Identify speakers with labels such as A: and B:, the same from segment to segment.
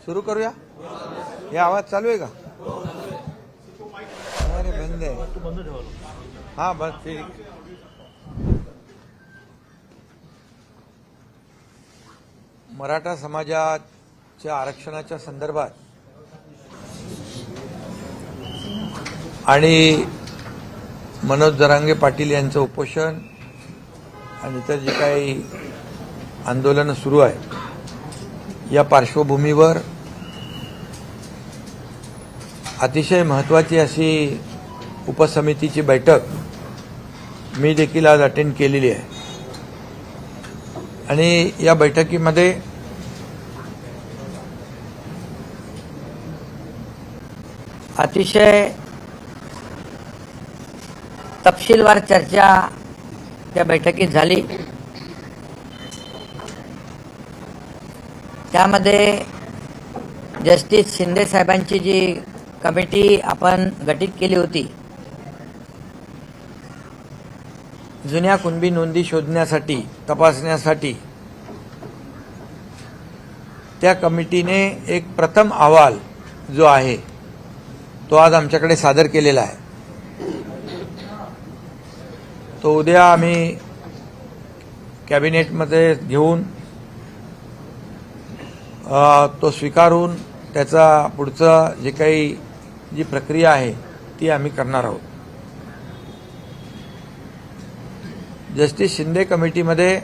A: सुरू करूया. हे आवाज चालू आहे का? अरे बंद आहे. हा बस ठीक. मराठा समाजाच्या आरक्षणाच्या संदर्भात आणि मनोज जरांगे पाटील यांचं उपोषण आणि इतर जे काही आंदोलन सुरू आहे या पार्श्वभूमीवर अतिशय महत्त्वाची अशी उपसमितीची बैठक मी देखील आज अटेंड केलेली आहे आणि या बैठकीमध्ये
B: अतिशय तपशीलवार चर्चा त्या बैठकीत झाली. त्यामध्ये जस्टिस शिंदे साहेबांची जी कमिटी आपण गठीत केली होती जुन्या कुणबी नोंदी शोधण्यासाठी तपासण्यासाठी, त्या कमिटीने एक प्रथम अहवाल जो आहे तो आज आमच्याकडे सादर केलेला आहे. तो उद्या आम्ही कॅबिनेटमध्ये घेऊन तो स्वीकारून त्याचा पुढचं जे काही जी प्रक्रिया आहे ती आम्ही करणार आहोत. जस्टिस शिंदे कमिटीमध्ये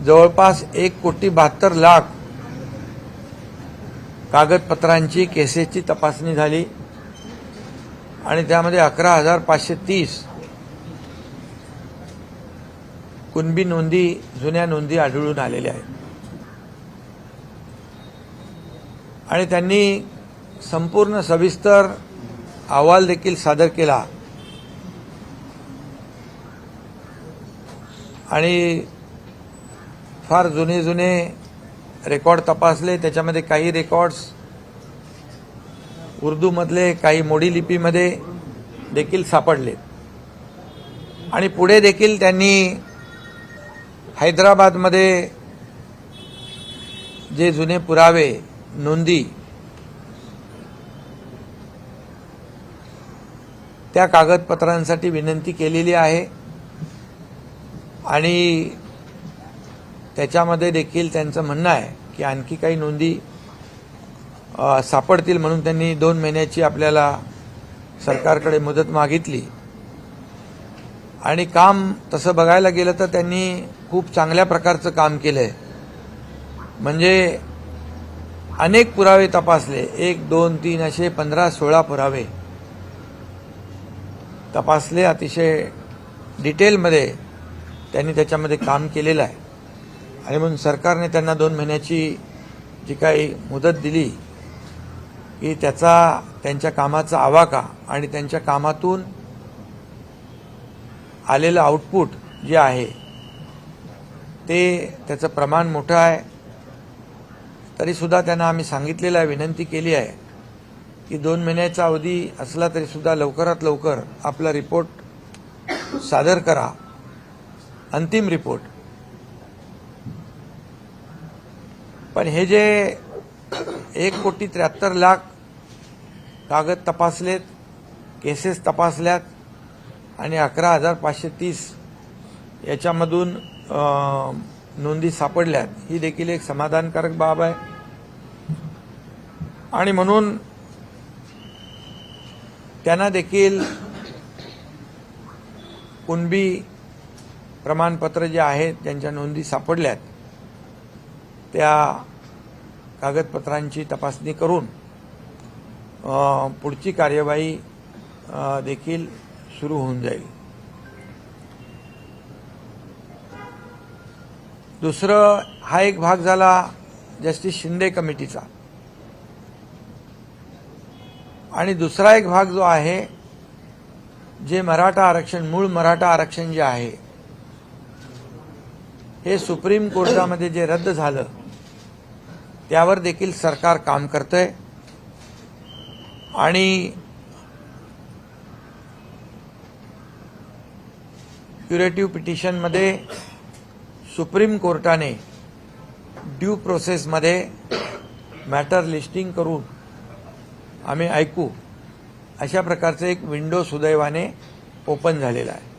B: जवळपास 1,72,00,000 कागदपत्रांची केसेसची तपासणी झाली आणि त्यामध्ये 11,530 कुणबी नोंदी, जुन्या नोंदी आढळून आलेल्या आहेत आणि त्यांनी संपूर्ण सविस्तर अहवाल देखील सादर केला आणि फार जुने रेकॉर्ड तपासले. त्याच्यामध्ये काही रेकॉर्ड्स उर्दूमधले, काही मोडी लिपीमध्ये देखील सापडले आणि पुढे देखील त्यांनी हैदराबादमध्ये जे जुने पुरावे, नोंदी, त्या कागदपत्रांसाठी विनंती केलेली आहे आणि त्याच्यामध्ये देखील त्यांचं म्हणणं आहे की आणखी काही नोंदी सापडतील म्हणून त्यांनी 2 महिन्याची आपल्याला सरकारकडे मुदत मागितली आणि काम तसं बघायला गेलं तर त्यांनी खूप चांगल्या प्रकारचं काम केलं आहे. म्हणजे अनेक पुरावे तपासले, 1, 2, 3 असे 15-16 पुरावे तपासले. अतिशय डिटेलमध्ये त्यांनी त्याच्यामध्ये काम केलेलं आहे आणि म्हणून सरकारने त्यांना 2 महिन्याची जी काही मुदत दिली की त्यांच्या कामाचा आवाका आणि त्यांच्या कामातून आलेलं आउटपुट जे आहे त्याचं प्रमाण मोठं आहे. तरीसुद्धा त्यांना आम्ही सांगितलेलं आहे, विनंती केली आहे की 2 महिन्याचा अवधी असला तरीसुद्धा लवकरात लवकर आपला रिपोर्ट सादर करा, अंतिम रिपोर्ट. पण हे जे 1,73,00,000 कागद तपासलेत, केसेस तपासल्यात आणि 11,530 याच्यामधून नोंदी सापडल्यात, ही देखील एक समाधानकारक बाब आहे आणि म्हणून त्यांना देखील कुणबी प्रमाणपत्र जे आहेत ज्यांच्या नोंदी सापडल्यात त्या कागदपत्रांची तपासणी करून पुढची कार्यवाही देखील सुरू होऊन जाईल. दुसरं, हा एक भाग झाला जस्टिस शिंदे कमिटीचा आणि दुसरा एक भाग जो आहे जे मराठा आरक्षण, मूळ मराठा आरक्षण जे आहे हे सुप्रीम कोर्टामध्ये जे रद्द झालं त्यावर देखील सरकार काम करतंय आणि क्युरेटिव्ह पिटिशनमध्ये सुप्रीम कोर्टाने ड्यू प्रोसेसमध्ये मॅटर लिस्टिंग करून आम्ही ऐकू अशा प्रकारचं एक विंडो सुदैवाने ओपन झालेला आहे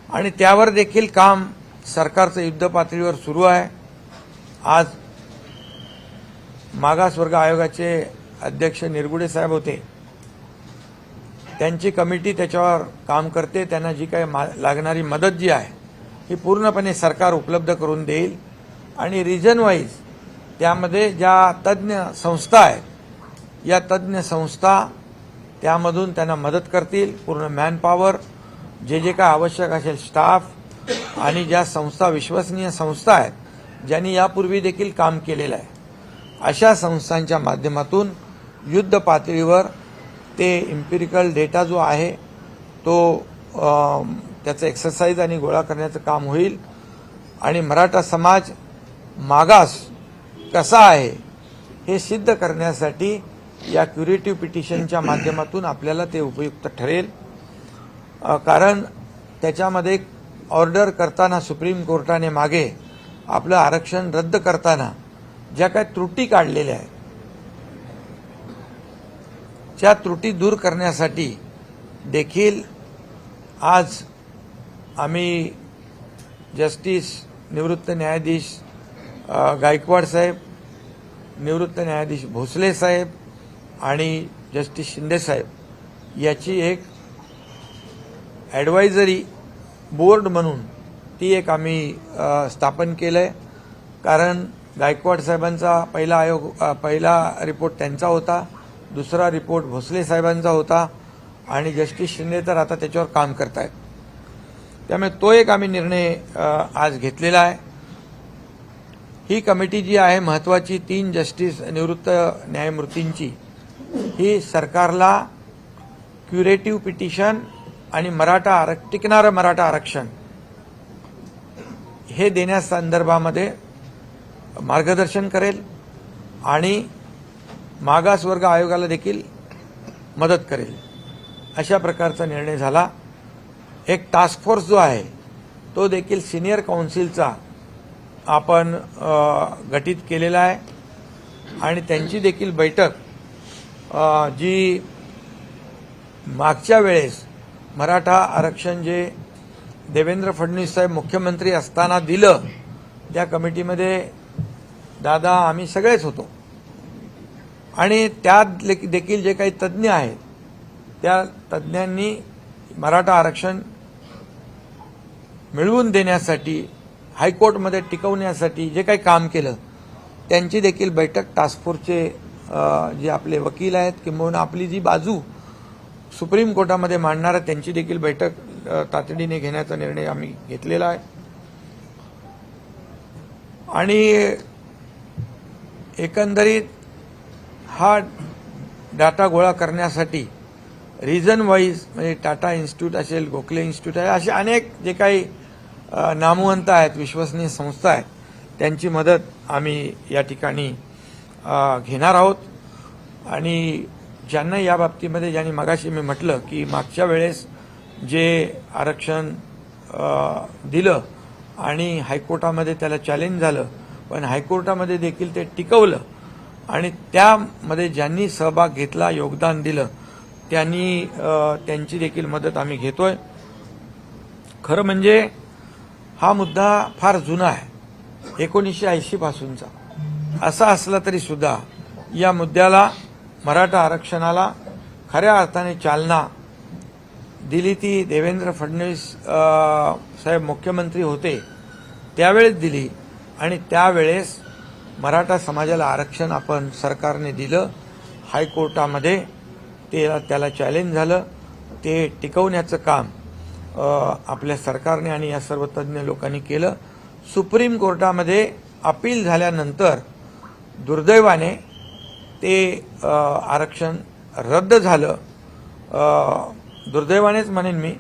B: आणि त्यावर देखील काम सरकारचं युद्धपातळीवर सुरू आहे. आज मागासवर्ग आयोगाचे अध्यक्ष निरगुडे साहेब होते, त्यांची कमिटी त्याच्यावर काम करते. त्यांना जी काही लागणारी मदत जी आहे ही पूर्णपणे सरकार उपलब्ध करून देईल आणि रिजन वाईज त्यामध्ये ज्या तज्ज्ञ संस्था आहेत, या तज्ज्ञ संस्था त्यामधून त्यांना मदत करतील. पूर्ण मॅनपॉवर, जे काय आवश्यक असेल स्टाफ आणि ज्या संस्था विश्वसनीय संस्था आहेत, ज्यांनी यापूर्वी देखील काम केलेलं आहे, अशा संस्थांच्या माध्यमातून युद्ध पातळीवर ते इम्पिरिकल डेटा जो आहे तो त्याचं एक्सरसाइज आणि गोळा करण्याचं काम होईल आणि मराठा समाज मागास कसा आहे हे सिद्ध करण्यासाठी या क्युरेटिव्ह पिटिशनच्या माध्यमातून आपल्याला ते उपयुक्त ठरेल. कारण त्याच्यामध्ये ऑर्डर करताना सुप्रीम कोर्टाने मागे आपलं आरक्षण रद्द करताना ज्या काही त्रुटी काढलेल्या आहेत, त्या त्रुटी दूर करण्यासाठी देखील आज आम्ही जस्टिस निवृत्त न्यायाधीश गायकवाड साहेब, निवृत्त न्यायाधीश भोसले साहेब आणि जस्टिस शिंदे साहेब याची एक ॲडवायझरी बोर्ड म्हणून ती एक आम्ही स्थापन केलं आहे. कारण गायकवाड साहेबांचा पहिला रिपोर्ट त्यांचा होता, दुसरा रिपोर्ट भोसले साहेबांचा होता आणि जस्टिस शिंदे तर आता त्याच्यावर काम करत आहेत. त्यामुळे तो एक आम्ही निर्णय आज घेतलेला आहे. ही कमिटी जी आहे महत्त्वाची 3 जस्टिस निवृत्त न्यायमूर्तींची, ही सरकारला क्युरेटिव्ह पिटिशन आणि टिकणारं मराठा आरक्षण हे देण्यासंदर्भामध्ये मार्गदर्शन करेल आणि मागासवर्ग आयोगाला देखील मदत करेल अशा प्रकारचा निर्णय झाला. एक टास्क फोर्स जो आहे तो देखील सिनियर काउन्सिलचा आपण गठीत केलेला आहे आणि त्यांची देखील बैठक जी मागच्या वेळेस मराठा आरक्षण जे देवेंद्र फडणवीस साहेब मुख्यमंत्री असताना दिलं, त्या कमिटीमध्ये दादा आम्ही सगळेच होतो आणि त्यात देखील जे काही तज्ज्ञ आहेत त्या तज्ज्ञांनी मराठा आरक्षण मिळवून देण्यासाठी, हायकोर्टमध्ये टिकवण्यासाठी जे काही काम केलं, त्यांची देखील बैठक टास्क फोर्सचे जे आपले वकील आहेत किंबहुना आपली जी बाजू सुप्रीम कोर्टामध्ये मांडणार त्यांची देखील बैठक तातडीने घेण्याचा निर्णय आम्ही घेतलेला आहे. आणि एकंदरीत हा डाटा गोळा करण्यासाठी रिजन वाईज म्हणजे टाटा इन्स्टिट्यूट असेल, गोखले इन्स्टिट्यूट आहे, असे अनेक जे काही नामवंत आहेत, विश्वसनीय संस्था आहेत, त्यांची मदत आम्ही या ठिकाणी घेणार आहोत. आणि ज्यांना या बाबतीमध्ये, ज्यांनी मगाशी मी म्हटलं की मागच्या वेळेस जे आरक्षण दिलं आणि हायकोर्टामध्ये त्याला चॅलेंज झालं, पण हायकोर्टामध्ये देखील ते टिकवलं आणि त्यामध्ये ज्यांनी सहभाग घेतला, योगदान दिलं, त्यांची देखील मदत आम्ही घेतोय. खरं म्हणजे हा मुद्दा फार जुना आहे, 1980 पासूनचा. असा असला तरी सुद्धा या मुद्द्याला, मराठा आरक्षणाला खऱ्या अर्थाने चालना दिली ती देवेंद्र फडणवीस साहेब मुख्यमंत्री होते त्यावेळेस दिली आणि त्यावेळेस मराठा समाजाला आरक्षण आपण सरकारने दिलं. हायकोर्टामध्ये त्याला चॅलेंज झालं, ते टिकवण्याचं काम आपल्या सरकारने आणि या सर्व तज्ज्ञ लोकांनी केलं. सुप्रीम कोर्टामध्ये अपील झाल्यानंतर दुर्दैवाने ते आरक्षण रद्द झालं. दुर्दैवानेच म्हणेन मी,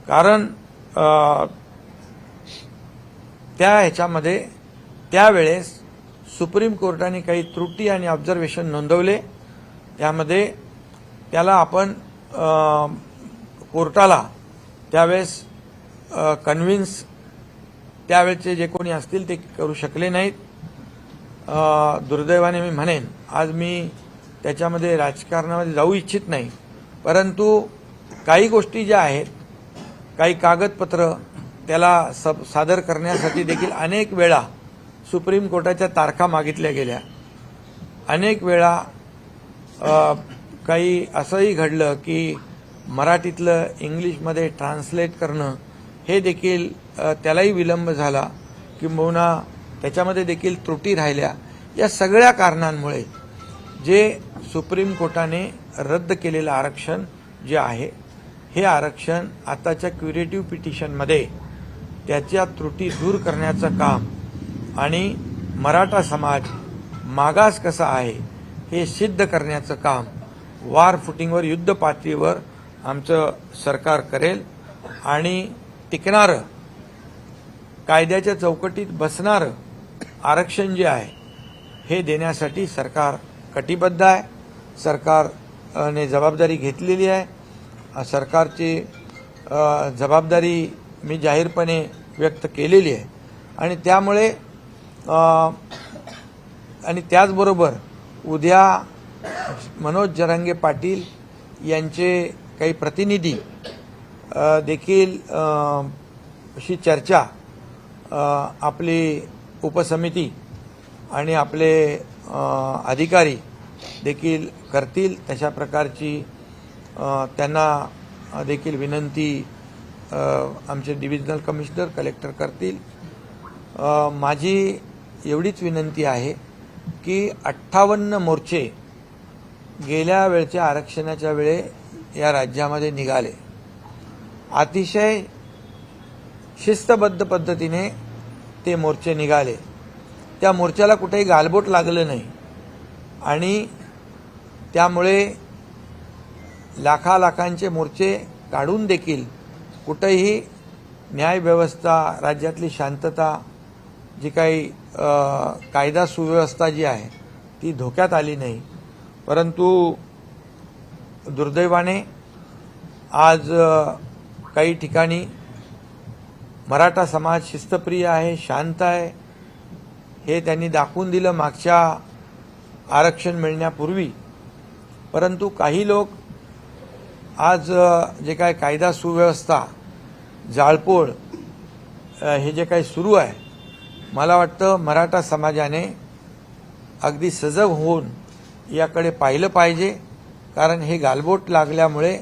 B: कारण ह्याच्यामध्ये त्यावेळेस सुप्रीम कोर्टाने काही त्रुटी आणि ऑब्झर्वेशन नोंदवले. त्यामध्ये त्याला आपण कोर्टाला त्यावेळेस कन्व्हिन्स त्यावेळेचे जे कोणी असतील ते करू शकले नाहीत दुर्दैवाने मी म्हणेन, आज मी त्याच्यामध्ये राजकारणामध्ये जाऊ इच्छित नाही, परंतु काही गोष्टी ज्या आहेत, काही कागदपत्र त्याला सादर करण्यासाठी देखील अनेक वेळा सुप्रीम कोर्टाच्या तारखा मागितल्या गेल्या. अनेक वेळा काही असंही घडलं की मराठीतलं इंग्लिशमध्ये ट्रान्सलेट करणं हे देखील त्यालाही विलंब झाला, किंबहुना त्याच्यामध्ये देखील त्रुटी राहिल्या. या सगळ्या कारणांमुळे जे सुप्रीम कोर्टाने रद्द केलेलं आरक्षण जे आहे, हे आरक्षण आताच्या क्युरेटिव्ह पिटिशनमध्ये त्याच्या त्रुटी दूर करण्याचं काम आणि मराठा समाज मागास कसा आहे हे सिद्ध करण्याचं काम वार फुटिंगवर, युद्ध पातळीवर आमचं सरकार करेल. आणि टिकणारं, कायद्याच्या चौकटीत बसणारं आरक्षण जे आहे हे देण्यासाठी सरकार कटिबद्ध आहे. सरकारने जबाबदारी घेतलेली आहे. सरकारची जबाबदारी मी जाहीरपणे व्यक्त केलेली आहे. आणि त्यामुळे आणि त्याचबरोबर उद्या मनोज जरांगे पाटील यांचे काही प्रतिनिधी देखील अशी चर्चा आपली उपसमिती आणि आपले अधिकारी देखील करतील. तशा प्रकारची त्यांना देखील विनंती आमचे डिव्हिजनल कमिशनर, कलेक्टर करतील. माझी एवढीच विनंती आहे की 58 मोर्चे गेल्या वेळच्या आरक्षणाच्या वेळे या राज्यामध्ये निघाले. अतिशय शिस्तबद्ध पद्धतीने ते मोर्चे निघाले. त्या मोर्चाला कुठेही गालबोट लागलं नाही आणि त्यामुळे लाखालाखांचे मोर्चे काढून देखील कुठेही न्यायव्यवस्था, राज्यातली शांतता, जी काही कायदा सुव्यवस्था जी आहे ती धोक्यात आली नाही. परंतु दुर्दैवाने आज काही ठिकाणी मराठा समाज शिस्तप्रिय आहे, शांत आहे, हे त्यांनी दाखवून दिलं मागच्या आरक्षण मिळण्यापूर्वी. परंतु काही लोक आज जे काय कायदा सुव्यवस्था, जाळपोळ हे जे काही सुरू आहे, मला वाटतं मराठा समाजाने अगदी सजग होऊन याकडे पाहिलं पाहिजे. कारण हे गालबोट लागल्यामुळे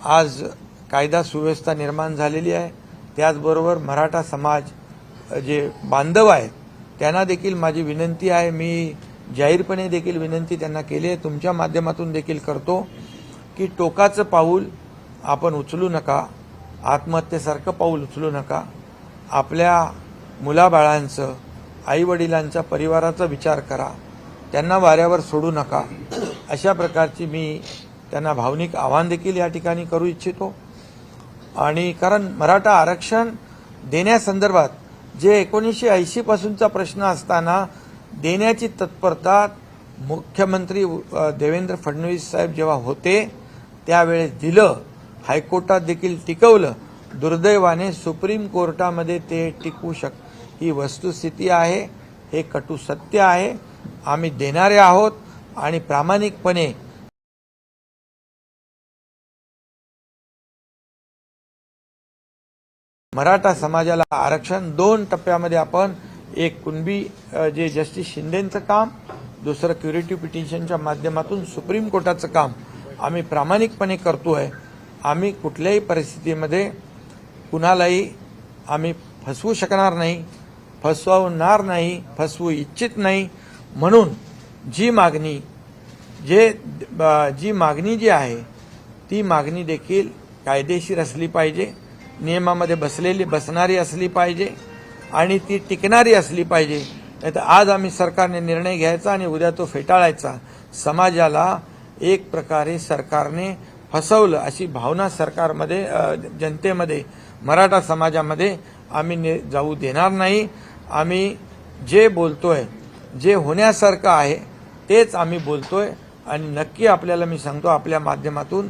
B: आज कायदा सुव्यवस्था निर्माण झालेली आहे. त्याचबरोबर मराठा समाज जे बांधव आहेत त्यांना देखील माझी विनंती आहे, मी जाहीरपणे देखील विनंती त्यांना केली आहे, तुमच्या माध्यमातून देखील करतो की टोकाचं पाऊल आपण उचलू नका, आत्महत्येसारखं पाऊल उचलू नका. आपल्या मुलाबाळांचं, आईवडिलांच्या परिवाराचा विचार करा, त्यांना वाऱ्यावर सोडू नका. अशा प्रकारची मी त्यांना भावनिक आवाहन देखील या ठिकाणी करू इच्छितो. आणि कारण मराठा आरक्षण देण्यासंदर्भात जे 1980 पासूनचा प्रश्न असताना देण्याची तत्परता मुख्यमंत्री देवेंद्र फडणवीस साहेब जेव्हा होते त्यावेळेस दिलं, हायकोर्टात देखील टिकवलं. दुर्दैवाने सुप्रीम कोर्टामध्ये ते टिकवू ही वस्तुस्थिती आहे, हे कटू सत्य आहे. आम्ही देणारे आहोत आणि प्रामाणिकपणे मराठा समाजाला आरक्षण 2 टप्प्यामध्ये आपण, एक कुणबी जे जस्टिस शिंदेंचं काम, दुसरं क्युरेटिव्ह पिटिशनच्या माध्यमातून सुप्रीम कोर्टाचं काम आम्ही प्रामाणिकपणे करतोय. आम्ही कुठल्याही परिस्थितीमध्ये कुणालाही आम्ही फसवू शकणार नाही, फसवणार नाही, फसवू इच्छित नाही. म्हणून जी मागणी जी आहे ती मागणी देखील कायदेशीर असली पाहिजे, नियमामध्ये बसणारी असली पाहिजे आणि ती टिकणारी असली पाहिजे. नाहीतर आज आम्ही सरकारने निर्णय घ्यायचा आणि उद्या तो फेटाळायचा. समाजाला एक प्रकारे सरकारने फसवलं अशी भावना सरकारमध्ये, जनतेमध्ये, मराठा समाजामध्ये आम्ही जाऊ देणार नाही. आम्ही जे बोलतोय, जे होण्यासारखं आहे तेच आम्ही बोलतोय. आणि नक्की आपल्याला मी सांगतो, आपल्या माध्यमातून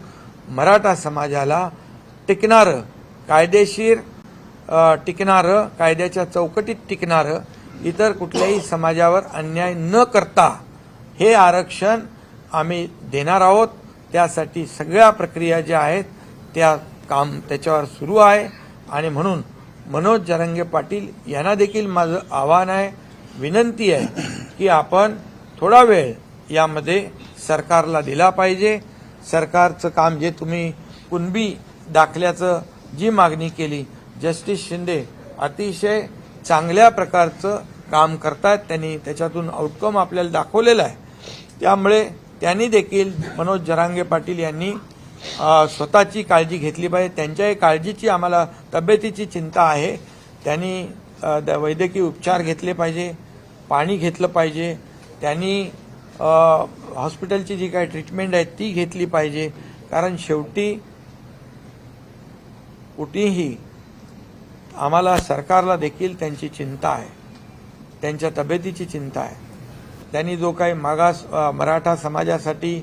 B: मराठा समाजाला टिकणारं, कायदेशीर टिकणारं, कायद्याच्या चौकटीत टिकणारं इतर कुठल्याही समाजावर अन्याय न करता हे आरक्षण आम्ही देणार आहोत। त्यासाठी सगळ्या प्रक्रिया ज्या आहेत त्या काम त्याच्यावर सुरू आहे आणि म्हणून मनोज जरांगे पाटील यांना देखील माझं आव्हान आहे, विनंती आहे की आपण थोडा वेळ यामध्ये सरकारला दिला पाहिजे। सरकारचं काम जे तुम्ही कुणबी दाखल्याचं जी मागणी केली, जस्टिस शिंदे अतिशय चांगल्या प्रकारचं काम करतात, त्यांनी त्याच्यातून आउटकम आपल्याला दाखवलेला आहे। त्यामुळे त्यांनी देखील मनोज जरांगे पाटील यांनी स्वतःची काळजी घेतली पाहिजे। त्यांच्याही काळजीची आम्हाला तब्येतीची चिंता आहे। त्यांनी वैद्यकीय उपचार घेतले पाहिजे, पाणी घेतलं पाहिजे, त्यांनी हॉस्पिटलची जी काही ट्रीटमेंट आहे ती घेतली पाहिजे। कारण शेवटी कुठेही आम्हाला सरकारला देखील त्यांची चिंता आहे, त्यांच्या तब्येतीची चिंता आहे। त्यांनी जो काही मागास मराठा समाजासाठी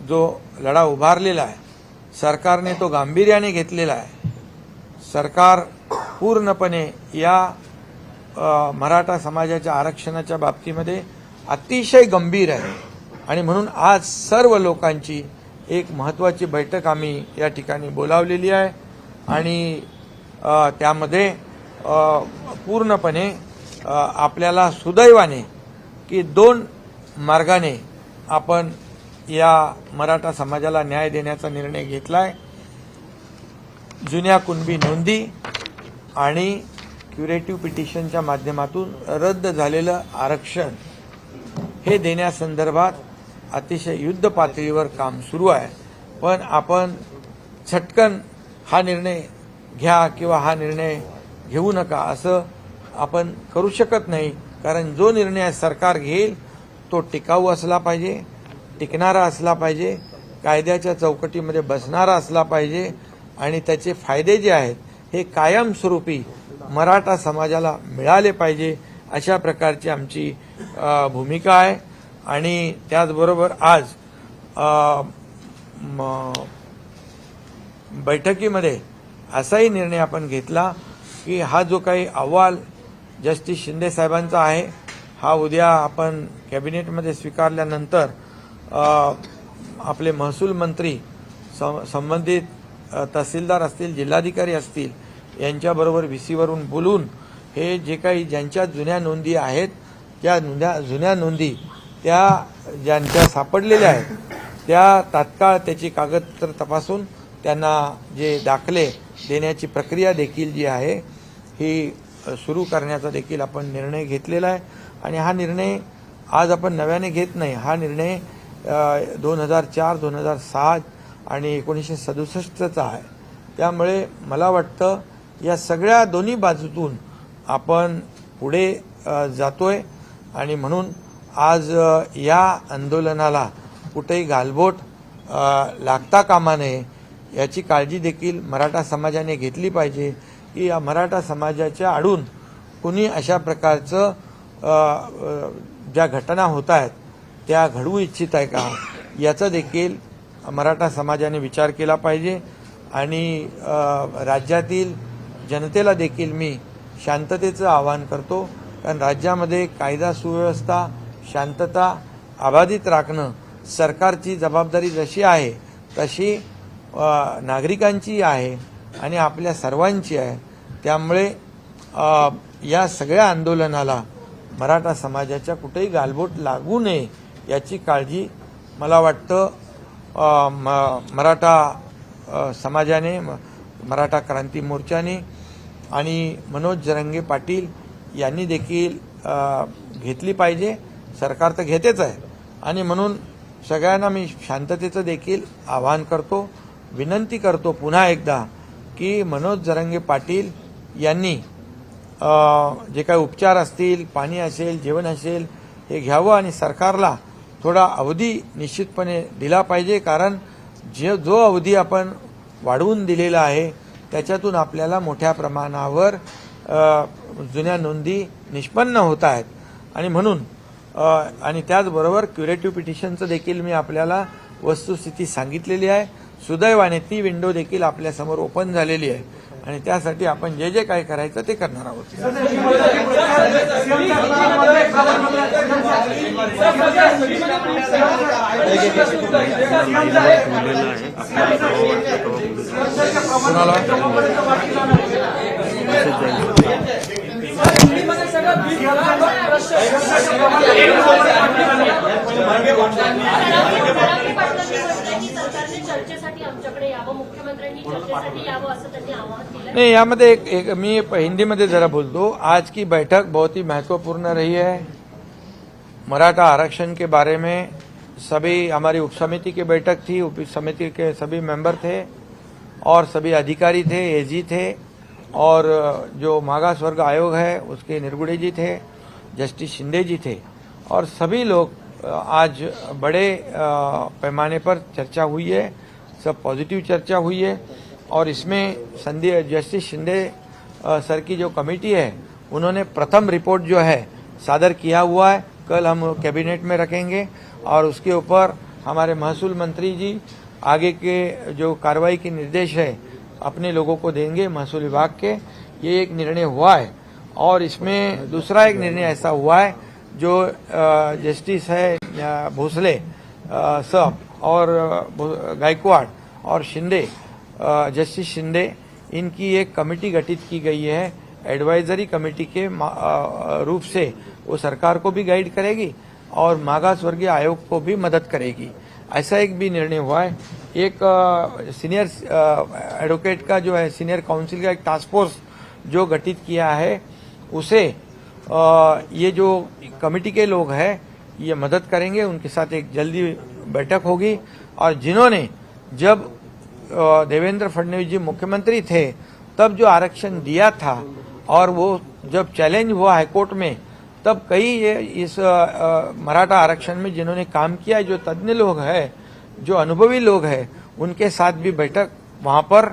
B: जो लढा उभारलेला आहे, सरकारने तो गांभीर्याने घेतलेला आहे। सरकार पूर्णपणे या मराठा समाजाच्या आरक्षणाच्या बाबतीमध्ये अतिशय गंभीर आहे आणि म्हणून आज सर्व लोकांची एक महत्त्वाची बैठक आम्ही या ठिकाणी बोलावलेली आहे आणि त्यामध्ये पूर्णपणे आपल्याला सुदैवाने की 2 मार्गाने आपण या मराठा समाजाला न्याय देण्याचा निर्णय घेतलाय। जुन्या कुणबी नोंदी आणि क्युरेटिव्ह पिटिशनच्या माध्यमातून रद्द झालेलं आरक्षण हे देण्यासंदर्भात अतिशय युद्ध पातळीवर काम सुरू आहे। पण आपण झटकन हा निर्णय घ्या किंवा हा निर्णय घेऊ नका असं आपण करू शकत नाही, कारण जो निर्णय सरकार घेईल तो टिकाऊ असला पाहिजे, टिकणारा असला पाहिजे, कायद्याच्या चौकटीमध्ये बसणारा असला पाहिजे आणि त्याचे फायदे जे आहेत हे कायमस्वरूपी मराठा समाजाला मिळाले पाहिजे, अशा प्रकारची आमची भूमिका आहे। आणि त्याचबरोबर आज बैठकीमध्ये असाही निर्णय आपण घेतला की हा जो काही अहवाल जस्टिस शिंदे साहेबांचा आहे हा उद्या आपण कॅबिनेटमध्ये स्वीकारल्यानंतर आपले महसूल मंत्री संबंधित तहसीलदार असतील, जिल्हाधिकारी असतील यांच्याबरोबर व्हीसीवरून बोलून हे जे काही ज्यांच्या जुन्या नोंदी आहेत त्या जुन्या नोंदी त्या ज्यांच्या सापडलेल्या आहेत त्या तात्काळ त्याची कागदपत्र तपासून त्यांना जे दाखले देण्याची प्रक्रिया देखील जी आहे ही सुरू करण्याचा देखील आपण निर्णय घेतलेला आहे। आणि हा निर्णय आज आपण नव्याने घेत नाही, हा निर्णय 2004, 2006 आणि 1967चा आहे। त्यामुळे मला वाटतं या सगळ्या दोन्ही बाजूतून आपण पुढे जातोय आणि म्हणून आज या आंदोलनाला कुठेही गालबोट लागता कामा नये याची काळजी देखील मराठा समाजाने घेतली पाहिजे की या मराठा समाजाच्या आडून कुणी अशा प्रकारचं ज्या घटना होत आहेत त्या घडवू इच्छित आहे का याचा देखील मराठा समाजाने विचार केला पाहिजे। आणि राज्यातील जनतेला देखील मी शांततेचं आवाहन करतो, कारण राज्यामध्ये कायदा सुव्यवस्था शांतता अबाधित राखणं सरकारची जबाबदारी जशी आहे तशी नागरिकांची आहे आणि आपल्या सर्वांची आहे। त्यामुळे या सगळ्या आंदोलनाला मराठा समाजाच्या कुठेही गालबोट लागू नये याची काळजी मला वाटतं मराठा समाजाने, मराठा क्रांती मोर्चाने आणि मनोज जरांगे पाटील यांनी देखील घेतली पाहिजे। सरकार तर घेतेच आहे आणि म्हणून सगळ्यांना मी शांततेचं देखील आवाहन करतो, विनंती करतो पुन्हा एकदा की मनोज जरांगे पाटील यांनी जे काही उपचार असतील, पाणी असेल, जेवण असेल हे घ्यावं आणि सरकारला थोडा अवधी निश्चितपणे दिला पाहिजे, कारण जो अवधी आपण वाढवून दिलेला आहे त्याच्यातून आपल्याला मोठ्या प्रमाणावर जुन्या नोंदी निष्पन्न होत आहेत आणि म्हणून आणि त्याचबरोबर क्युरेटिव्ह पिटिशनचं देखील मी आपल्याला वस्तुस्थिती सांगितलेली आहे। सुदैवाने ती विंडो देखील आपल्यासमोर ओपन झालेली आहे आणि त्यासाठी आपण जे जे काही करायचं ते करणार आहोत.
C: चर्चेसाठी आमच्याकडे यावं, मुख्यमंत्र्यांनी चर्चेसाठी यावं असं त्यांनी आवाहन केलं.
B: नहीं, यामध्ये एक मी हिंदी में जरा बोलतो. आज की बैठक बहुत ही महत्वपूर्ण रही है. मराठा आरक्षण के बारे में सभी हमारी उपसमिति की बैठक थी. उप समिति के सभी मेंबर थे और सभी अधिकारी थे, एजी थे और जो मागास वर्ग आयोग है उसके निरगुड़े जी थे, जस्टिस शिंदे जी थे और सभी लोग आज बड़े पैमाने पर चर्चा हुई है. सब पॉजिटिव चर्चा हुई है और इसमें जस्टिस शिंदे सर की जो कमेटी है उन्होंने प्रथम रिपोर्ट जो है सादर किया हुआ है. कल हम कैबिनेट में रखेंगे और उसके ऊपर हमारे महसूल मंत्री जी आगे के जो कार्रवाई के निर्देश है अपने लोगों को देंगे महसूल विभाग के. ये एक निर्णय हुआ है और इसमें दूसरा एक निर्णय ऐसा हुआ है जो जस्टिस है भोसले साहब और गायकवाड़ और शिंदे, जस्टिस शिंदे, इनकी एक कमेटी गठित की गई है. एडवाइजरी कमेटी के रूप से वो सरकार को भी गाइड करेगी और मागास वर्गीय आयोग को भी मदद करेगी. ऐसा एक भी निर्णय हुआ है. एक सीनियर एडवोकेट का जो है सीनियर काउंसिल का एक टास्क फोर्स जो गठित किया है उसे ये जो कमेटी के लोग हैं ये मदद करेंगे. उनके साथ एक जल्दी बैठक होगी और जिन्होंने जब देवेंद्र फडणवीस जी मुख्यमंत्री थे तब जो आरक्षण दिया था और वो जब चैलेंज हुआ हाईकोर्ट में तब कई इस मराठा आरक्षण में जिन्होंने काम किया जो तज्ञ लोग हैं, जो अनुभवी लोग हैं, उनके साथ भी बैठक वहां पर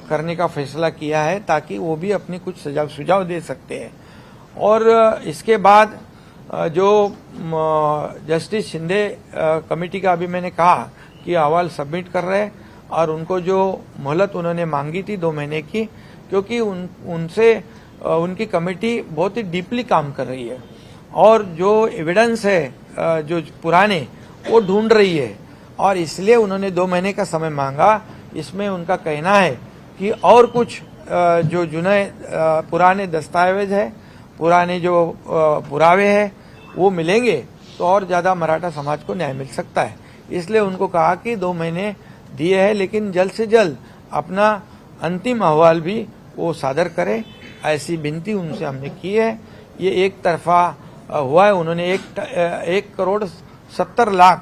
B: करने का फैसला किया है ताकि वो भी अपनी कुछ सुझाव दे सकते हैं. और इसके बाद जो जस्टिस शिंदे कमेटी का अभी मैंने कहा कि अहवाल सबमिट कर रहे हैं और उनको जो मोहलत उन्होंने मांगी थी 2 महीने की, क्योंकि उनसे उनकी कमेटी बहुत ही डीपली काम कर रही है और जो एविडेंस है जो पुराने वो ढूंढ रही है और इसलिए उन्होंने 2 महीने का समय मांगा. इसमें उनका कहना है कि और कुछ जो पुराने दस्तावेज है, पुराने जो पुरावे हैं वो मिलेंगे तो और ज्यादा मराठा समाज को न्याय मिल सकता है. इसलिए उनको कहा कि 2 महीने दिए हैं लेकिन जल्द से जल्द अपना अंतिम अहवाल भी वो सादर करें, ऐसी विनती उनसे हमने की है. ये एक तरफा हुआ है. उन्होंने 1,70,00,000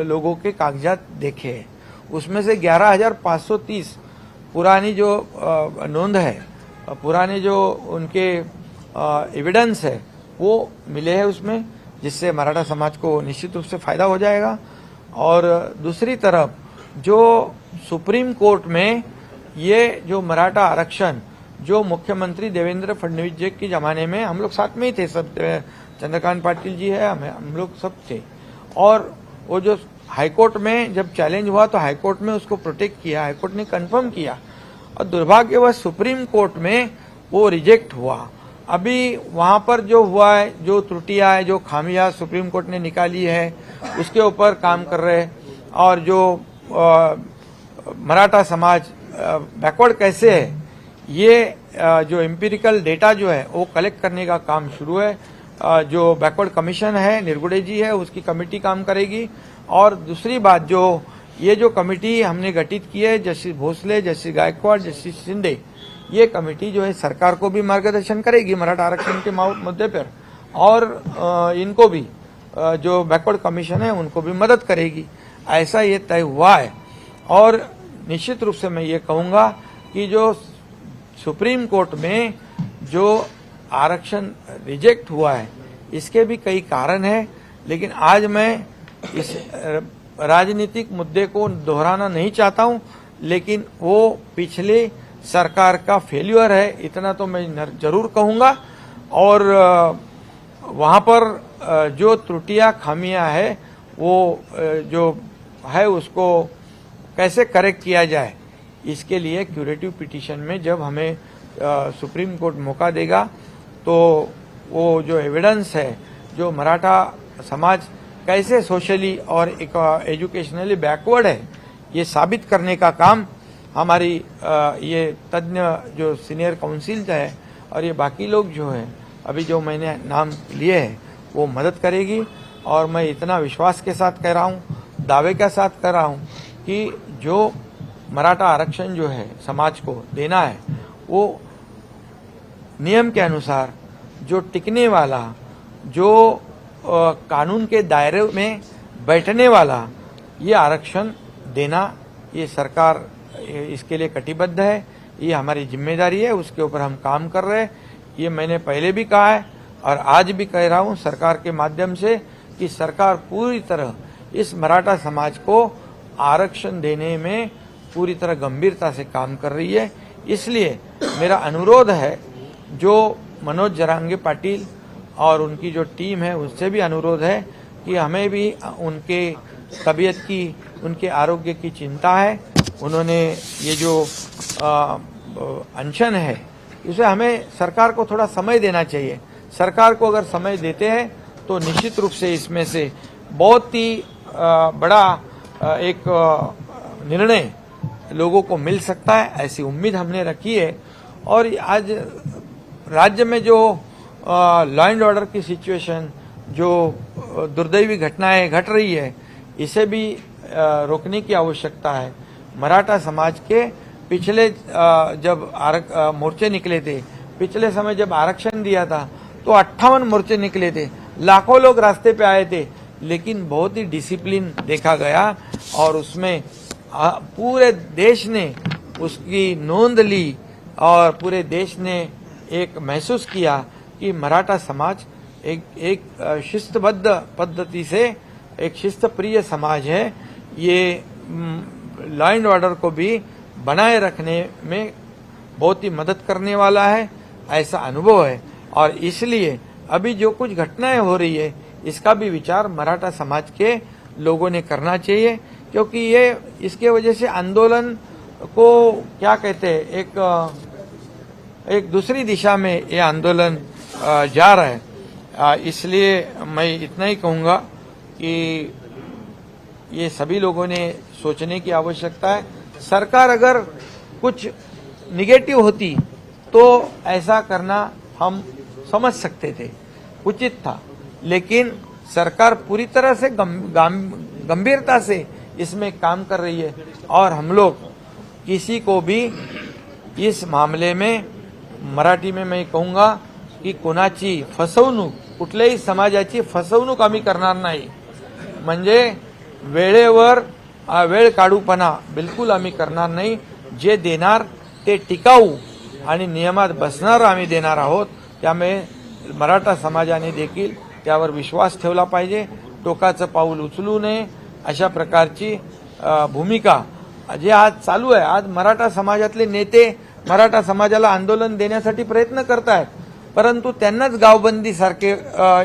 B: लोगों के कागजात देखे हैं. उसमें से 11,530 पुरानी जो नोंद है, पुराने जो उनके एविडेंस है वो मिले हैं उसमें, जिससे मराठा समाज को निश्चित रूप से फायदा हो जाएगा. और दूसरी तरफ जो सुप्रीम कोर्ट में ये जो मराठा आरक्षण जो मुख्यमंत्री देवेंद्र फडणवीस जी के जमाने में हम लोग साथ में ही थे, सब चंद्रकांत पाटिल जी है, हम लोग सब थे, और वो जो हाईकोर्ट में जब चैलेंज हुआ तो हाईकोर्ट में उसको प्रोटेक्ट किया, हाईकोर्ट ने कंफर्म किया और दुर्भाग्यवश सुप्रीम कोर्ट में वो रिजेक्ट हुआ. अभी वहां पर जो हुआ है, जो त्रुटियां है, जो खामियां सुप्रीम कोर्ट ने निकाली है उसके ऊपर काम कर रहे हैं और जो मराठा समाज बैकवर्ड कैसे है ये जो एम्पिरिकल डेटा जो है वो कलेक्ट करने का काम शुरू है. जो बैकवर्ड कमीशन है, निरगुड़े जी है, उसकी कमेटी काम करेगी. और दूसरी बात जो ये जो कमेटी हमने गठित की है, justice Bhosale, justice Gaikwad, justice Shinde, ये कमेटी जो है सरकार को भी मार्गदर्शन करेगी मराठा आरक्षण के मुद्दे पर और इनको भी जो बैकवर्ड कमीशन है उनको भी मदद करेगी. ऐसा ये तय हुआ है. और निश्चित रूप से मैं ये कहूंगा कि जो सुप्रीम कोर्ट में जो आरक्षण रिजेक्ट हुआ है इसके भी कई कारण हैं, लेकिन आज मैं इस राजनीतिक मुद्दे को दोहराना नहीं चाहता हूं, लेकिन वो पिछले सरकार का फेल्यूर है इतना तो मैं जरूर कहूंगा. और वहां पर जो त्रुटियां खामियां है वो जो है उसको कैसे करेक्ट किया जाए इसके लिए क्यूरेटिव पिटीशन में जब हमें सुप्रीम कोर्ट मौका देगा तो वो जो एविडेंस है, जो मराठा समाज कैसे सोशली और एजुकेशनली बैकवर्ड है, ये साबित करने का काम हमारी ये तज्ञ जो सीनियर काउंसिल है और ये बाकी लोग जो है अभी जो मैंने नाम लिए हैं वो मदद करेगी। और मैं इतना विश्वास के साथ कह रहा हूँ, दावे के साथ कह रहा हूँ कि जो मराठा आरक्षण जो है समाज को देना है वो नियम के अनुसार जो टिकने वाला, जो कानून के दायरे में बैठने वाला ये आरक्षण देना, ये सरकार इसके लिए कटिबद्ध है, ये हमारी जिम्मेदारी है, उसके ऊपर हम काम कर रहे हैं। ये मैंने पहले भी कहा है और आज भी कह रहा हूँ सरकार के माध्यम से कि सरकार पूरी तरह इस मराठा समाज को आरक्षण देने में पूरी तरह गंभीरता से काम कर रही है। इसलिए मेरा अनुरोध है, जो मनोज जरांगे पाटिल और उनकी जो टीम है उससे भी अनुरोध है कि हमें भी उनके तबीयत की, उनके आरोग्य की चिंता है। उन्होंने ये जो अनशन है इसे हमें सरकार को थोड़ा समय देना चाहिए। सरकार को अगर समय देते हैं तो निश्चित रूप से इसमें से बहुत ही बड़ा एक निर्णय लोगों को मिल सकता है, ऐसी उम्मीद हमने रखी है। और आज राज्य में जो लॉ एंड ऑर्डर की सिचुएशन, जो दुर्दैवी घटनाएं घट रही है, इसे भी रोकने की आवश्यकता है। मराठा समाज के पिछले जब मोर्चे निकले थे, पिछले समय जब आरक्षण दिया था तो 58 मोर्चे निकले थे, लाखों लोग रास्ते पे आए थे, लेकिन बहुत ही डिसिप्लिन देखा गया और उसमें पूरे देश ने उसकी नोंद ली और पूरे देश ने एक महसूस किया कि मराठा समाज एक शिस्तबद्ध पद्धति से एक शिस्तप्रिय समाज है। ये लॉ एंड ऑर्डर को भी बनाए रखने में बहुत ही मदद करने वाला है, ऐसा अनुभव है। और इसलिए अभी जो कुछ घटनाएं हो रही है इसका भी विचार मराठा समाज के लोगों ने करना चाहिए, क्योंकि ये इसके वजह से आंदोलन को क्या कहते हैं, एक दूसरी दिशा में ये आंदोलन जा रहा है। इसलिए मैं इतना ही कहूँगा कि ये सभी लोगों ने सोचने की आवश्यकता है। सरकार अगर कुछ निगेटिव होती तो ऐसा करना हम समझ सकते थे, उचित था, लेकिन सरकार पूरी तरह से गंभीरता से इसमें काम कर रही है और हम लोग किसी को भी इस मामले में, मराठी में मैं कहूँगा की कोणाची फसवणूक, कुठल्याही समाजाची फसवणूक आम्ही करणार नाही। म्हणजे वेळेवर वेळ काढूपणा बिलकुल आम्ही करणार नाही। जे देणार ते टिकाऊ आणि नियमात बसणार आम्ही देणार आहोत। त्यामुळे मराठा समाजाने देखील त्यावर विश्वास ठेवला पाहिजे, टोकाचं पाऊल उचलू नये, अशा प्रकारची भूमिका जे आज चालू आहे। आज मराठा समाजातले नेते मराठा समाजाला आंदोलन देण्यासाठी प्रयत्न करतायत, परंतु त्यांनाच गावबंदी सारखे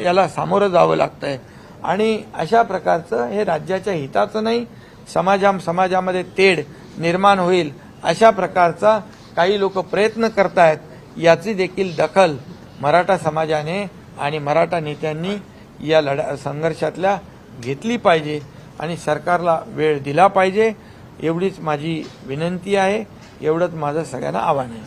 B: याला सामोरं जावं लागतंय आणि अशा प्रकारचं हे राज्याच्या हिताचं नाही। समाजामध्ये तेढ निर्माण होईल अशा प्रकारचा काही लोक प्रयत्न करतायत, याची देखील दखल मराठा समाजाने आणि मराठा नेत्यांनी या संघर्षातल्या घेतली पाहिजे आणि सरकारला वेळ दिला पाहिजे, एवढीच माझी विनंती आहे। एवढंच माझं सगळ्यांना आव्हान आहे।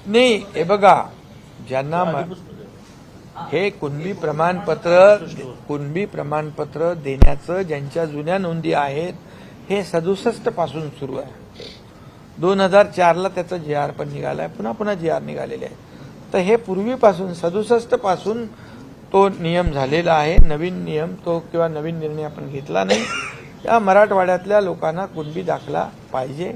B: नाही, हे बघा, ज्यांना हे कुणबी प्रमाणपत्र देण्याचं ज्यांच्या जुन्या नोंदी आहेत हे 67 पासून सुरू आहे। 2004ला त्याचा JR पण निघालाय, पुन्हा JR निघालेले आहे। तर हे पूर्वीपासून 67 पासून तो नियम झालेला आहे। नवीन नियम तो किंवा नवीन निर्णय आपण घेतला नाही। या मराठवाड्यातल्या लोकांना कुणबी दाखला पाहिजे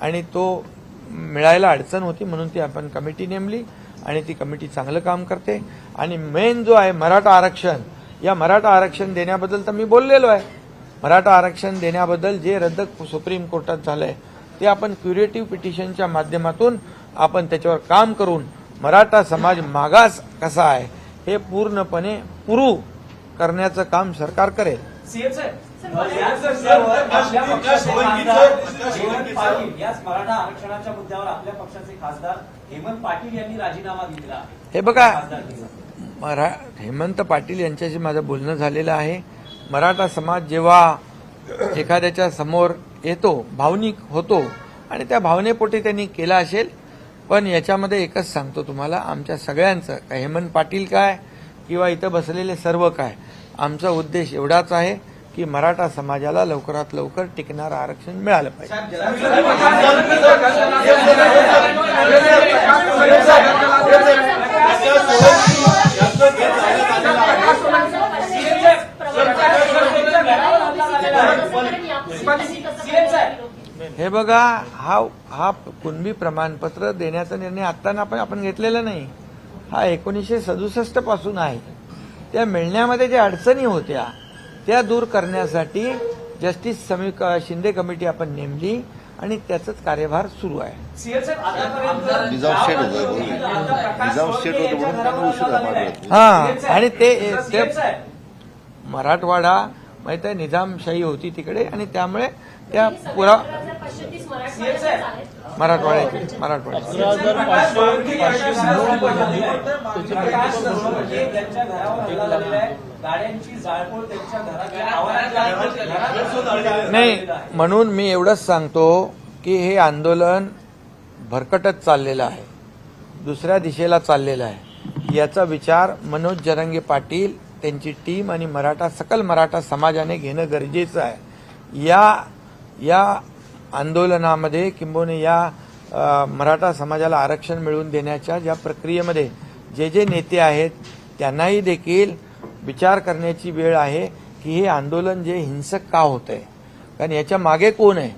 B: आणि तो मिळायला अडचण होती, म्हणून ती आपण कमिटी नेमली आणि ती कमिटी चांगलं काम करते। आणि मेन जो आहे मराठा आरक्षण, या मराठा आरक्षण देण्याबद्दल तर मी बोललेलो आहे। मराठा आरक्षण देण्याबद्दल जे रद्द सुप्रीम कोर्टात झालंय ते आपण क्युरेटिव्ह पिटिशनच्या माध्यमातून आपण त्याच्यावर काम करून मराठा समाज मागास कसा आहे हे पूर्णपणे पुरू करण्याचं काम सरकार करेल.
D: सीएम साहेब, याच मुद्द्यावर आपल्या पक्षाचे खासदार हेमंत पाटील, याच मराठा आरक्षणाच्या मुद्द्यावर आपल्या पक्षाचे खासदार हेमंत पाटील यांनी राजीनामा दिलेला आहे.
B: हे बघा,
D: खासदारकीचा.
B: हेमंत पाटील यांच्याशी माझं बोलणं झालेलं आहे. मराठा समाज जेव्हा एखाद्याच्या समोर येतो, भावनिक होतो आणि त्या भावनेपोटी त्यांनी केला असेल. पण याच्यामध्ये एकच सांगतो तुम्हाला, आमच्या सगळ्यांचं, काय हेमंत पाटील काय किंवा इथं बसलेले सर्व काय, आमचा उद्देश एवढाच आहे की मराठा समाजाला लवकरात लवकर टिकणारं आरक्षण मिळालं पाहिजे. हे बघा, हा कुणबी प्रमाणपत्र देण्याचा निर्णय आत्ता आपण घेतलेला नाही. हा 1967 पासून आहे. त्या मिळण्यामध्ये ज्या अडचणी होत्या त्या दूर करण्यासाठी जस्टिस शिंदे कमिटी आपण नेमली आणि त्याचाच कार्यभार सुरू आहे.
D: सीएम साहेब, आतापर्यंत
E: निजाम शेठ होतं निजाम शेठ होतं म्हणून त्यांना उशिरा मारलं.
B: हा, आणि ते
D: सीएम साहेब,
B: मराठवाडा माहित आहे, निजामशाही होती तिकडे आणि त्यामुळे त्या पुरा मराठवाड्याचे
D: प्रकाश बावनकुळे त्यांच्या घरावर हल्ला झालेला आहे. गाड्यांची जाळपोळ त्यांच्या घरात
B: नाही. म्हणून मी एवढंच सांगतो की हे आंदोलन भरकटत चाललेलं आहे, दुसऱ्या दिशेला चाललेलं आहे. याचा विचार मनोज जरांगे पाटील, त्यांची टीम आणि सकल मराठा समाजाने घेणं गरजेचं आहे. या आंदोलनामध्ये किंबहुना या मराठा समाजाला आरक्षण मिळवून देण्याच्या ज्या प्रक्रियेमध्ये जे नेते आहेत त्यांनाही देखील विचार करण्याची वेळ आहे की हे आंदोलन जे हिंसक का होत आहे, कारण याच्या मागे कोण आहे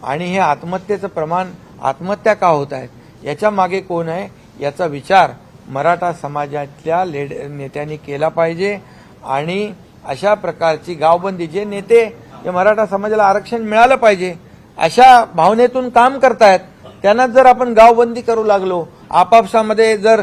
B: आणि हे आत्महत्येचं प्रमाण, आत्महत्या का होत आहेत याच्या मागे कोण आहे याचा विचार मराठा समाजातल्या नेत्यांनी केला पाहिजे. आणि अशा प्रकारची गावबंदी, जे नेते या मराठा समाजाला आरक्षण मिळालं पाहिजे अशा भावनेतून काम करतायत, त्यांना जर आपण गावबंदी करू लागलो, आपापसामध्ये जर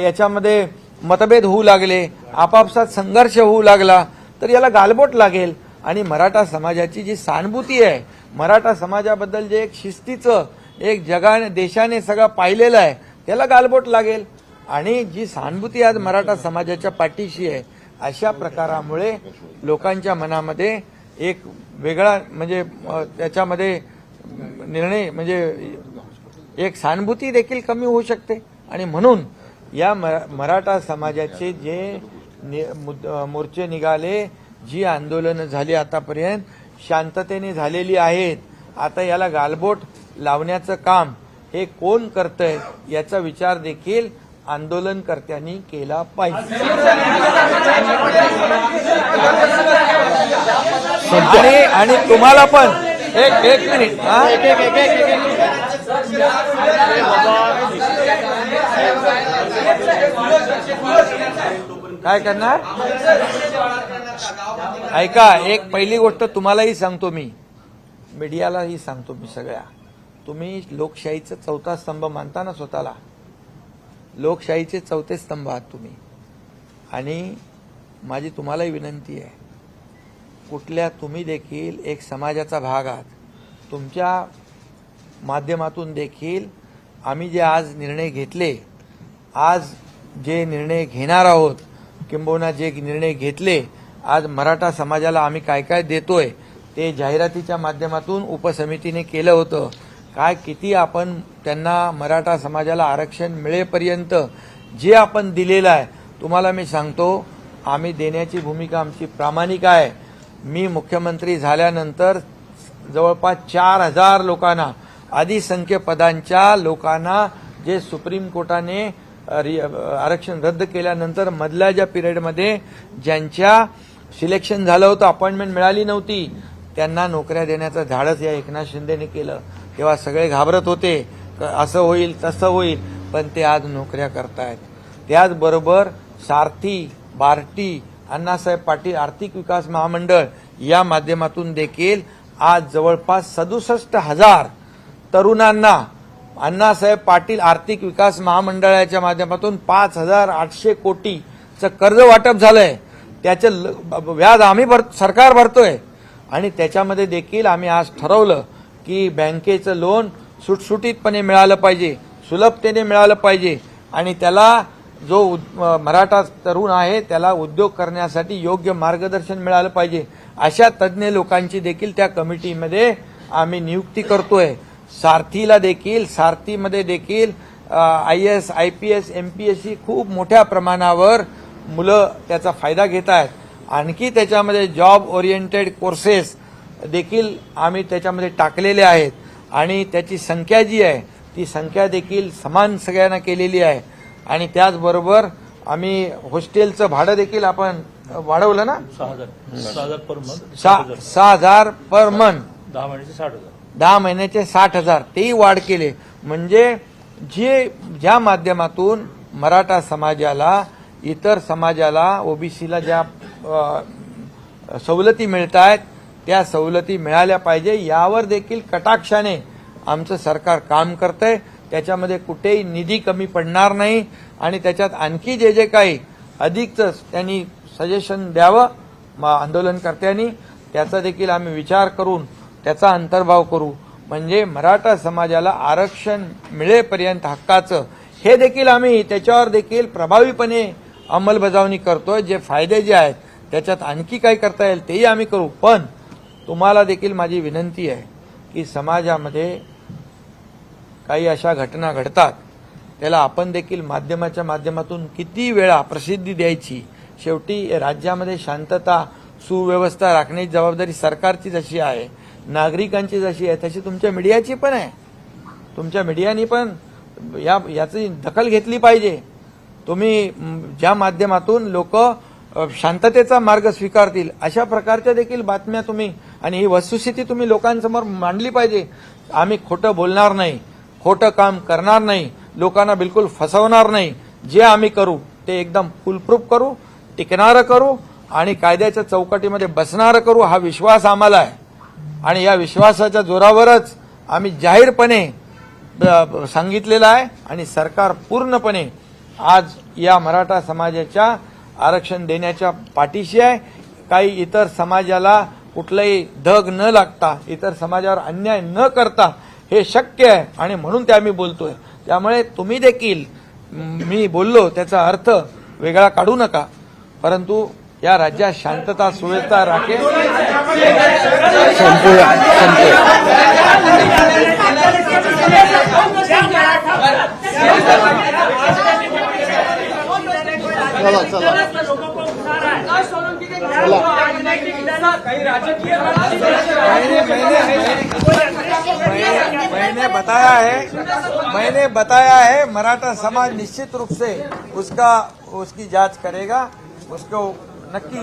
B: याच्यामध्ये मतभेद होऊ लागले, आपापसात संघर्ष होऊ लागला तर याला गालबोट लागेल. आणि मराठा समाजाची जी सहानुभूती आहे, मराठा समाजाबद्दल जे एक शिस्तीचं एक देशाने सगळं पाहिलेलं आहे त्याला गालबोट लागेल. आणि जी सहानुभूती आज मराठा समाजाच्या पाठीशी आहे, अशा प्रकारामुळे लोकांच्या मनामध्ये एक वेगळा म्हणजे त्याच्यामध्ये निर्णय म्हणजे एक सहानुभूती देखील कमी होऊ शकते. आणि म्हणून या मराठा समाजाचे जे मोर्चे निघाले, जी आंदोलनं झाली आतापर्यंत शांततेने झालेली आहेत, आता याला गालबोट लावण्याचं काम हे कोण करतंय याचा विचार देखील आंदोलनकर्त्यांनी केला पाहिजे. आणि तुम्हाला पण एक मिनिट काय करणार ऐका, एक पहिली गोष्ट तुम्हालाही सांगतो, मी मीडियालाही सांगतो, मी सगळ्या, तुम्ही लोकशाहीचा चौथा स्तंभ मानता ना स्वतःला, लोकशाहीचे चौथे स्तंभ आहात तुम्ही. आणि माझी तुम्हालाही विनंती आहे, तुम्ही देखील एक समाजाचा भाग आहात, तुमच्या माध्यमातून देखील आम्ही जे आज निर्णय घेतले, आज जे निर्णय घेणार आहोत, किंबहुना जे निर्णय घेतले, आज मराठा समाजाला आम्ही काय काय देतोय ते जाहिरातीच्या माध्यमातून उपसमितीने केलं होतं. काय किती आपण त्यांना मराठा समाजाला आरक्षण मिळेपर्यंत जे आपण दिलेलं आहे, तुम्हाला मी सांगतो, आम्ही देण्याची भूमिका आमची प्रामाणिक आहे. मी मुख्यमंत्री झाल्यानंतर जवळपास 4000 लोकांना, अधिसंख्य पदांच्या लोकांना जे सुप्रीम कोर्टाने आरक्षण रद्द केल्यानंतर मधल्या ज्या पिरियडमध्ये ज्यांच्या सिलेक्शन झालं होतं, अपॉइंटमेंट मिळाली नव्हती, त्यांना नोकऱ्या देण्याचं धाडस या एकनाथ शिंदेने केलं. तेव्हा सगळे घाबरत होते, असं होईल तसं होईल, पण ते आज नोकऱ्या करतायत. त्याचबरोबर सारथी, बार्टी, अण्णासाहेब पाटील आर्थिक विकास महामंडळ या माध्यमातून देखील आज जवळपास 67,000 तरुणांना अण्णासाहेब पाटील आर्थिक विकास महामंडळाच्या माध्यमातून 5,800 कोटीचं कर्ज वाटप झालंय. त्याचं व्याज आम्ही सरकार भरतोय आणि त्याच्यामध्ये देखील आम्ही आज ठरवलं की बँकेचं लोन सुटसुटीतपणे मिळालं पाहिजे, सुलभतेने मिळालं पाहिजे आणि त्याला जो मराठा तरुण आहे त्याला उद्योग करण्यासाठी योग्य मार्गदर्शन मिळालं पाहिजे. अशा तज्ज्ञ लोकांची देखील त्या कमिटीमध्ये आम्ही नियुक्ती करतोय. सारथीमध्ये देखील IAS, IPS, MPSC खूप मोठ्या प्रमाणावर मुलं त्याचा फायदा घेत आहेत. आणखी त्याच्यामध्ये जॉब ओरिएंटेड कोर्सेस देखील आम्ही त्याच्यामध्ये टाकलेले आहेत आणि त्याची संख्या जी आहे ती संख्या देखील समान सगळ्यांना केलेली आहे. आणि त्याचबरोबर आम्ही हॉस्टेलचं भाडं देखील आपण वाढवलं ना,
F: 6,000 पर मंथ,
B: 6,000 पर मंथ,
F: 10 महिन्याचे 60,000.
B: 10 महिन्याचे 60,000 तेही वाढ केले. म्हणजे ज्या माध्यमातून मराठा समाजाला, इतर समाजाला, ओबीसीला ज्या सवलती मिळत आहेत त्या सवलती मिळाल्या पाहिजे यावर देखील कटाक्षाने आमचं सरकार काम करतंय. त्याच्यामध्ये कुठेही निधी कमी पडणार नाही आणि त्याच्यात आणखी जे काही अधिकचं त्यांनी सजेशन द्यावं आंदोलनकर्त्यांनी, त्याचा देखील आम्ही विचार करून त्याचा अंतर्भाव करू. म्हणजे मराठा समाजाला आरक्षण मिळेपर्यंत हक्काचं हे देखील आम्ही त्याच्यावर देखील प्रभावीपणे अंमलबजावणी करतोय. जे फायदे जे आहेत त्याच्यात आणखी काय करता येईल तेही आम्ही करू. पण तुम्हाला देखील माझी विनंती आहे की समाजामध्ये काही अशा घटना घडतात त्याला आपण देखील माध्यमाच्या माध्यमातून किती वेळा प्रसिद्धी द्यायची. शेवटी राज्यामध्ये शांतता सुव्यवस्था राखण्याची जबाबदारी सरकारची जशी आहे, नागरिकांची जशी आहे, तशी तुमच्या मीडियाची पण आहे. तुमच्या मीडियानी पण याची दखल घेतली पाहिजे. तुम्ही ज्या माध्यमातून लोक शांततेचा मार्ग स्वीकारतील अशा प्रकारच्या देखील बातम्या तुम्ही आणि ही वस्तुस्थिती तुम्ही लोकांसमोर मांडली पाहिजे. आम्ही खोटं बोलणार नाही, खोटं काम करणार नाही, लोकांना बिलकुल फसवणार नाही. जे आम्ही करू ते एकदम फुलप्रूफ करू, टिकणारं करू आणि कायद्याच्या चौकटीमध्ये बसणारं करू हा विश्वास आम्हाला आहे. आणि या विश्वासाच्या जोरावरच आम्ही जाहीरपणे सांगितलेलं आहे आणि सरकार पूर्णपणे आज या मराठा समाजाच्या आरक्षण देण्याच्या पाठीशी आहे. काही इतर समाजाला कुठलाही धग न लागता, इतर समाजावर अन्याय न करता हे शक्य आहे आणि म्हणून ते आम्ही बोलतोय. त्यामुळे तुम्ही देखील मी बोललो त्याचा अर्थ वेगळा काढू नका, परंतु या राज्यात शांतता सुव्यवस्था राखेल. मैंने बताया है मराठा समाज निश्चित रूप से उसकी जांच करेगा. उसको नक्की